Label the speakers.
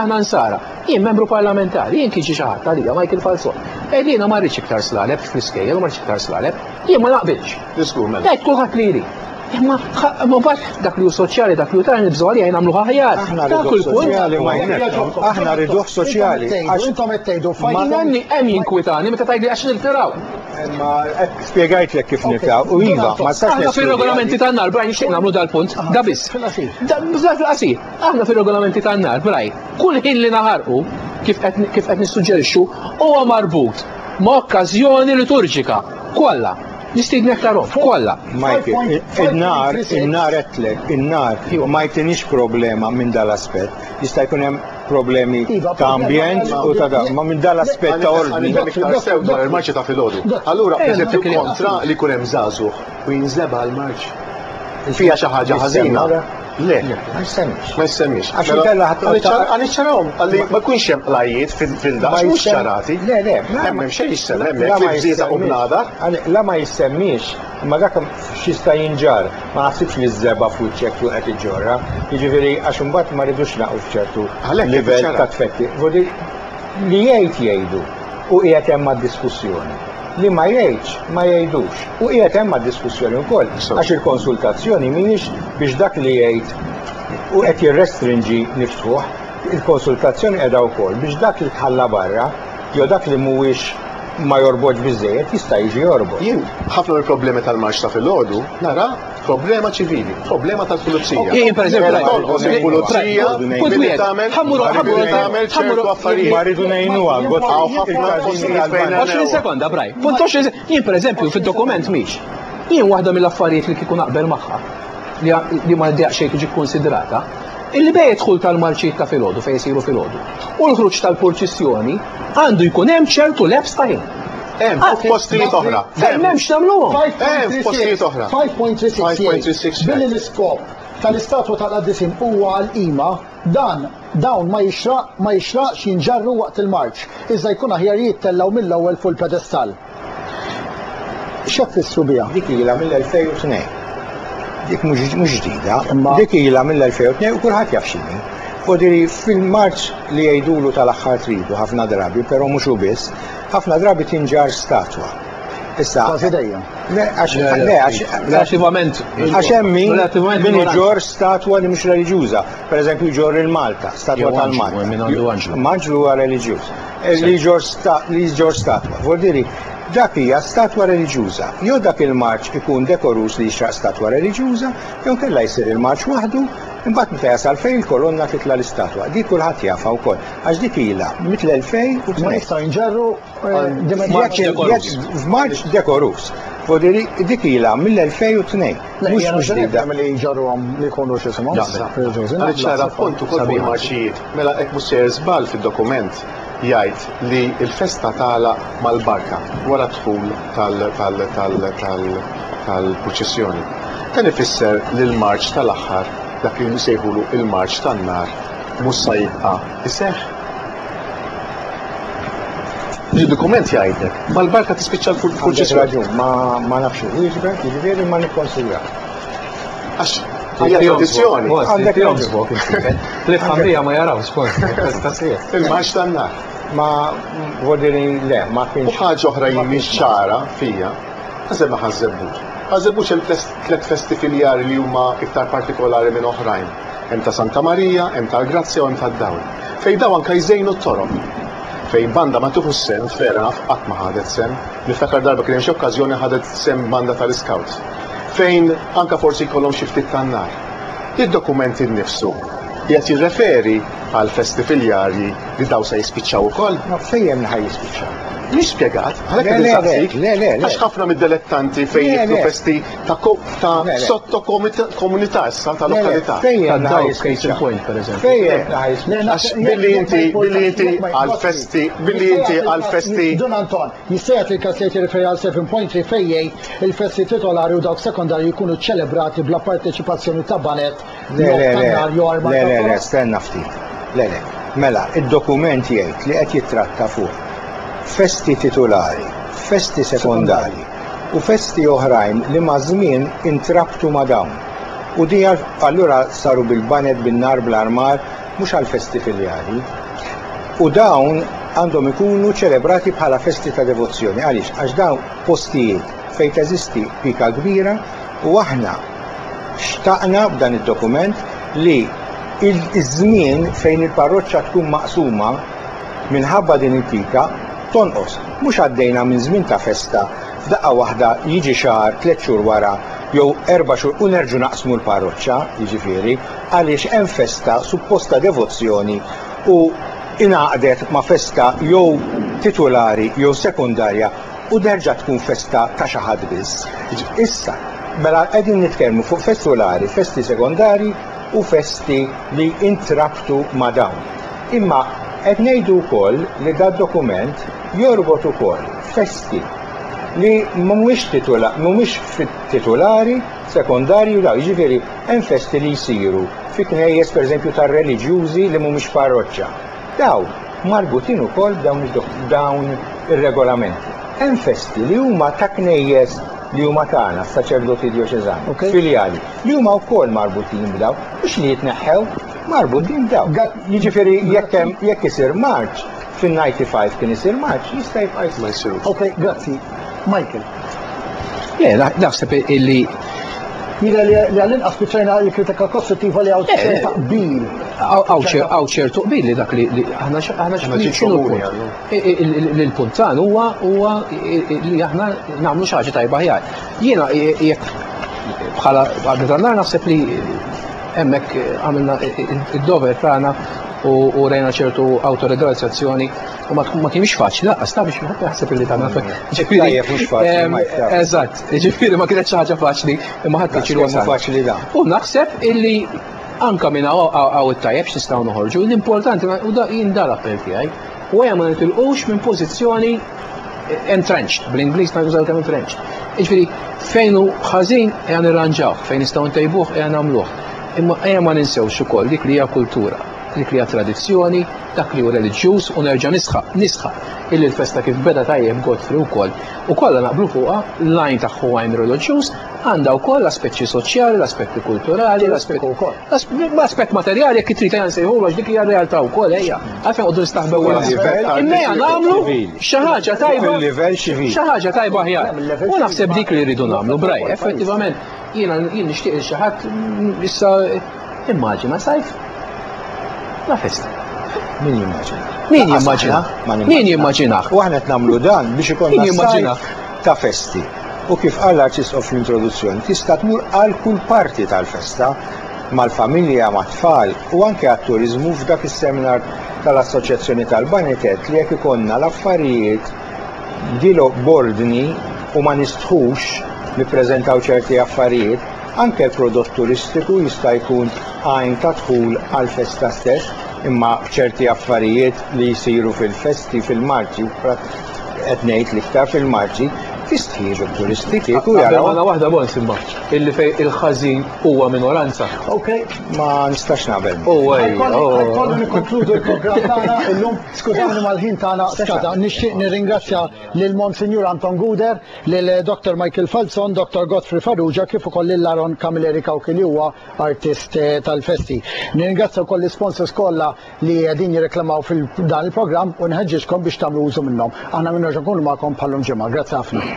Speaker 1: aħna nsara, jien membru parlamentari, jien kien xi ħadd għalija Michael Falzon. Jiena ma rridx iktar slaleb fl-iskejjel, ma rridx iktar slaleb, jien ma naqbilx. Hekk kulħadd li jrid. Imma mbagħad dak li hu soċjali dak li hu tara nibżgħu għalih nagħmlu ħajar.
Speaker 2: Aħna rriduh soċjali.
Speaker 3: Intom qed tgħidu fajn.
Speaker 1: Hemm jinkwitani meta tgħidli għax niltiraw.
Speaker 2: Ma spjegajtlek kif niltiraw u iva ma sax.
Speaker 1: Aħna fir-regolamenti tan-nar Braj nixtieq nagħmlu dal-punt, da biss. Fil-qasir. Aħna fir-regolamenti tan-nar Braj, kull ħin li naħarqu kif qed nissuġġerixxu huwa marbut ma' okkażjoni liturġika kollha. Nistid nektarom, kolla.
Speaker 2: Michael, il-nar etlek, il-nar ma jtinix problema minn dal-aspet. Jista' jkun hemm problemi ta' ambjent u ta' ma minn dal-aspet ta' ordni.
Speaker 4: Il-marċi ta' filgħodu. Allura, eżempju kontra li kun hemm żagħżugħ u jinżeba l-marċ. Fija xi ħaġa ħażina. Le,
Speaker 2: ma jsemmix.
Speaker 4: Ma jsemmix.
Speaker 2: Għax
Speaker 4: ċarawhom, għalli ma jkunx hemm lajiet fil-dax mhux ċarati.
Speaker 2: Le,
Speaker 4: hemm xejn jissem, hemmhekk fil-bżieta u bnada.
Speaker 2: La ma jsemmix, imma dak xista jinġar, ma naħsibx li żeba f'wiċċek tu qed iġġorra. Jiġifieri għax imbagħad ma rridux naqgħu f'ċertu livell ta' tfetti. Li jgħidu u qiegħed hemm mad-diskussjoni. Li ma jgħidx ma jgħidux. U qiegħed hemm mad-diskussjoni wkoll għax il-konsultazzjoni mhijiex biex dak li jgħid u qed jirrestrinġi niftuħ, il-konsultazzjoni qiegħda wkoll biex dak li tħalla barra jew dak li mhuwiex ma jorbodx biżejjed jista' jiġi jorbod.
Speaker 4: Jien ħafna mill-problemi tal-marċ ta' filgħodu nara problema ċivili, problema tal-pulizija.
Speaker 1: Jien pereżempju
Speaker 4: il-pulizija billi tagħmel ċertu affarijiet.
Speaker 2: Ma rridu ngħinuha,
Speaker 1: ħafna 20 sekonda Braj. Punt 20 jien pereżempju fid-dokument mhix. Jien waħda mill-affarijiet li kieku naqbel magħha li ma ddieq xejn tiġi konsiderata. Illi bejn dħul tal-marċijiet ta' filgħodu fejn isiru filgħodu u l-ħruġ tal-purċissjoni għandu jkun hemm ċertu lebs ta' ħin.
Speaker 4: Hemm postijiet oħra.
Speaker 1: M'hemmx tagħmluhom.
Speaker 4: Hemm postijiet oħra.
Speaker 3: 5.36 billi l-iskop tal-istatwa tal-qaddisin huwa għal-qima dawn ma jixraqx jinġarru waqt il-marċ. Iżda jkun aħjar jittellaw mill-ewwel fuq il-pedestal. X'qed tfissru biha?
Speaker 2: Dik ilha mill-2002. Dik mhux ġdida, dik ilha mill-2002 u kulħadd jaf x'inhi. Fodiri fil-marċ li jgħidulu tal-aħħar tridu ħafna drabi, però mhux hu biss, ħafna drabi tinġar statwa. Issa.
Speaker 1: Relativament.
Speaker 2: Għax hemm min iġor statwa li mhux reliġjuża. Pereżempju jġor il-Malta, statwa tal-Malta. Manġlu huwa reliġjuż. Li jġor statwa. Fodiri dak hija statwa reliġjuża. Jew dak il-marċ ikun dekorus li jixraq statwa reliġjuża, jew kellha jsir il-marċ waħdu, imbagħad meta jasal fejn il-kolonna titla' l-istatwa. Dik kulħadd jafha wkoll. Għax dik ilha mitl-2000
Speaker 3: ma jistgħu jinġarru
Speaker 2: f'Marċ dekorus. Fodiri dik ilha mill-2002. Mhux ġdida.
Speaker 3: li jġarruhom li jkunu x'isimhom.
Speaker 4: Għaliex nara punt ukoll fuq il-marċijiet. Mela hekk mhux se żball fid-dokument jgħid li l-festa tagħlaq mal-barka wara dħul tal-proċessjoni. Dan ifisser li l-marċ tal-aħħar dak li nsejħulu il-marċ tan-nar mhux se jibqa' iseħħ. Il-dokument jgħidlek mal-barka tispiċċa l-proċessjoni.
Speaker 2: Ma nafx jiġifieri ma nikkonsidraw.
Speaker 4: Għax hija tradizzjoni.
Speaker 1: L-familja ma jarawx
Speaker 4: il-marċ tan-nar.
Speaker 2: Ma vodiri le, ma kienx.
Speaker 4: U ħaġa oħra jimiex ċara fija, ħażeb ma ħażebux. Ħażebux il-tlet festi filjari li huma iktar partikolari minn oħrajn. Hemm ta' Santa Marija, hemm tal-Grazzja u hemm tad-Dawl. Fejn dawn anke jżejnu t-toroq. Fejn banda ma tuħu sem, vera qatt ma ħadet sem, niftakar darba kien hemm xi okkażjoni ħadet sem banda tal-Scouts. Fejn anke forsi jkollhom xi ftit tan-nar. Id-dokument innifsu qed jirreferi għal festi filjarji li daw se jispiċċaw ukoll.
Speaker 2: Ma fejn ħaj jispiċċaw?
Speaker 4: Mhix spjegat, għalhekk għax ħafna mid-dilettanti fejn jitlu festi ta' sotto komunità issa ta' lokalità.
Speaker 2: Fejn ħaj jispiċċaw?
Speaker 4: Billi inti għal festi
Speaker 3: Don Anton, jistajat li kassejt jirreferi għal 7.3 fejn il-festi titolari u dawk sekondarji jkunu ċelebrati bla parteċipazzjoni ta' banet.
Speaker 2: Le, stenna ftit. Le, mela, id-dokument jgħid li qed jitratta fuq festi titolari, festi sekondari u festi oħrajn li ma' żmien intrabtu ma' dawn. U di allura saru bil-banet bin-nar bl-armar mhux għal festi filjari. U dawn għandhom ikunu ċelebrati bħala festi ta' devozzjoni. Għaliex? Għax dawn postijiet fejn teżisti pika kbira u aħna xtaqna b'dan id-dokument li iż-żmien fejn il-parroċċa tkun maqsuma minħabba din il-pika tonqos. Mhux għaddejna minn żmien ta' festa f'daqqa waħda jiġi xahar 3 xhur wara jew 4 xhur u nerġu naqsmu l-parroċċa, jiġifieri, għaliex hemm festa supposta devozzjoni u ingħaqdet ma' festa jew titolari jew sekundarja u derġa' tkun festa ta' xi ħadd biss. Issa, mela qegħdin nitkellmu fuq festolari, festi sekondari u festi li intrabtu ma' dawn. Imma qed ngħidu wkoll li da dokument jorbot ukoll festi li mhumiex titolari, sekondari u daw. Jiġifieri hemm festi li jsiru fi knejjes pereżempju tar-reliġjużi li mhumiex parroċċa. Daw marbutin ukoll dawn ir-regolamenti. Hemm festi li huma ta' knejjes li huma tagħna saċerdoti dioċeżani, filjali, li huma wkoll marbutin b'daw, mhux li jitneħħew, marbutin b'daw. Jiġifieri jekk isir Marċ, fin-95 kien isir Marċ, jista' jibqa' jsir.
Speaker 3: Ok, grazzi. Michael.
Speaker 1: Naħseb illi
Speaker 3: Jira li għall-inqas biċċajna l-kritika kostruttiva li għaw taqbil.
Speaker 1: Għaw ċertu qbil li dak li aħna xinu l-puntan huwa li aħna nagħmlu xi ħaġa tajba ħjar. Jiena jekk bħala għaddetannar naħseb li hemmhekk għamilna id-dover tagħna u rejna ċertu autoregolarizzazzjoni u ma kienx faċli laqqas ta' biex naħseb li tagħmel eżatt, ġifieri ma kienx ħaġa faċli imma ħadd kienx faċli da. U naħseb illi anke minn hawn it-tajjeb x'nistgħu noħorġu, l-importanti u da jien dar appell tiegħi huwa ma nitilqux minn pożizzjoni entrenched, bl-Ingliż nużaw kemm entrenched. Jiġifieri fejn hu ħażin ejja nirranġaw, fejn nistgħu ntejbuh ejja nagħmluh. Imma ejja ma ninsewx ukoll dik li hija kultura, dik li hija tradizzjoni, dak li hu reliġjuż u nerġa' nisħaq illi l-festa kif beda tajjeb Godfrey ukoll. Ukoll naqblu fuqha l-lajn ta' ħwajn reliġjuż għandha wkoll l-aspetti soċjali, l-aspetti kulturali, l-aspett materjali jekk trid nsejħu għax dik hija realtà wkoll ejja. Għalfejn qogħdu nistaħbew imma nagħmlu xi ħaġa tajba xi ħaġa tajba aħjar. U naħseb dik li rridu nagħmlu braj, effettivament jien nixtieq xi ħadd issa immaġina sajf la festa.
Speaker 2: Min jimmaġina?
Speaker 1: Min jimmaġina? Min jimmaġina?
Speaker 2: U aħna qed nagħmlu dan biex ikollna sajf ta' festi. U kif qal l-Arċisqof fl-introduzzjoni, tista' tmur għal kull parti tal-festa mal-familja, mat-tfal u anke għat-turiżmu f'dak is-seminar tal-Assoċjazzjoni tal-Banitet li jekk ikonna l-affarijiet dilu bordni u ma nistħux nippreżentaw ċerti affarijiet, anke l-prodott turistiku jista' jkun għajn ta' dħul għall-festa stess, imma ċerti affarijiet li jsiru fil-festi fil-Marċi, qed ngħid l-iktar fil-Marċi, tistħieġu turisti kieku jaraw.
Speaker 1: Għana waħda bon simba, illi fej il-ħażin huwa minoranza.
Speaker 3: Ok.
Speaker 2: Ma nistax naqbel.
Speaker 3: Għalkollu nikkonkludu l-programm tagħna illum, skużawni mal-ħin tagħna skada. Nixtieq nirringrazzja lil Monsignor Anton Guder, lil Dr. Michael Falzon, Dr. Godfrey Farrugia, kif ukoll lil Aron Camilleri Kawki li huwa artist tal-festi. Nirringrazzja wkoll l-sponsors kollha li qegħdin jirreklamaw fil-dan il-programm u nħeġġixkom biex tagħmlu użu minnhom. Aħna minnu nkunu magħkom bħallum ġimgħa. Grazzi ħafna.